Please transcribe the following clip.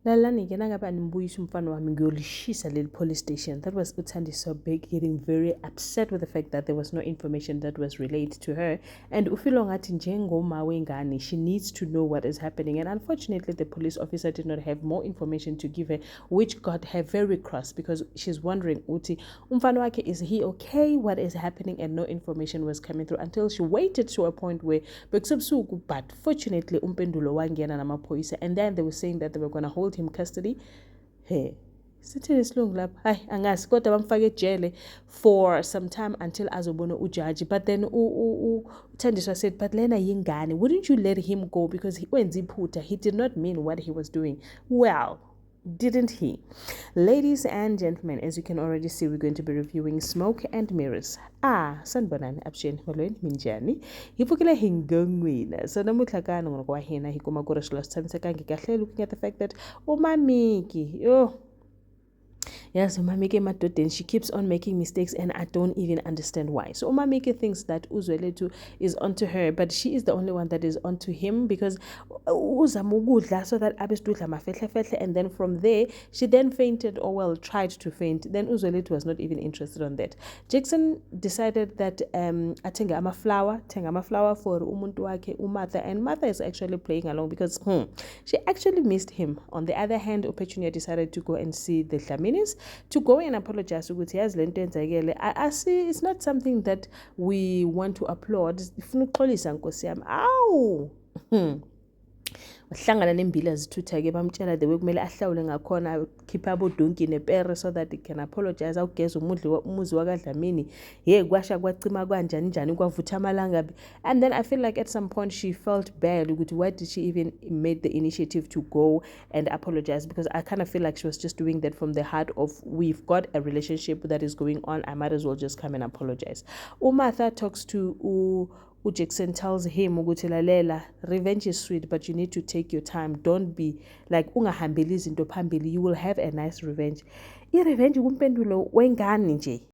Lalani-ke nangabe animbuyisa umfana wami ngiyolishisa leli police station. That was Uthandiswa Beg getting very upset with the fact that there was no information that was relayed to her. And ufilo ngathi njengoma wengane, she needs to know what is happening. And unfortunately, the police officer did not have more information to give her, which got her very cross because she's wondering, Uti, umfana wake, is he okay? What is happening? And no information was coming through until she waited to a point where, but fortunately, umpendulo wangena namaphoyisa, and then they were saying that they were going to hold him custody. Hey, sithini isilungu lapha? Hayi, angazi kodwa bamfake ejele for some time until azobona ujaji. But then Uthandiswa said, but lena yingane, wouldn't you let him go because wenza iphutha? He did not mean what he was doing. Well, didn't he? Ladies and gentlemen, as you can already see, we're going to be reviewing Smoke and Mirrors. Sanibonani abusheni molweni minjani hivukile hingongwina so namuhla kana ngokwa hina hikuma ku resilo sithandiseka kahle looking at the fact that umamiki yes, Umamiki Madodeni, she keeps on making mistakes and I don't even understand why. So Umamiki thinks that Uzweletu is onto her, but she is the only one that is onto him because uzamugudla so that abesdudla mafehle, and then from there she then fainted, or well, tried to faint. Then Uzweletu was not even interested on that. Jackson decided that atenga ama flower for umuntu wake uMartha, and Martha is actually playing along because she actually missed him. On the other hand, Petunia decided to go and see the Dlaminis to go and apologize ukuthi yazi lento enzakele. I see it's not something that we want to applaud. Ifuna ukuxolisa nkosi yami. Awu wahlangana nembili azithutha-ke bamtshela the way kumele ahlawule ngakhona, khipha abodonki nepere so that he can apologize, awugeza umuzi wakadlamini, kwasha kwacima kanjani njani kwavutha amalangabi. And then I feel like at some point she felt bad ukuthi why did she even made the initiative to go and apologize, because I kind of feel like she was just doing that from the heart of we've got a relationship that is going on, I might as well just come and apologize. uMartha talks to Jackson, tells him ukuthi lalela, revenge is sweet but you need to take your time, don't be like ungahambeli izinto phambili, you will have a nice revenge. I revenge kumpendulo wengane nje.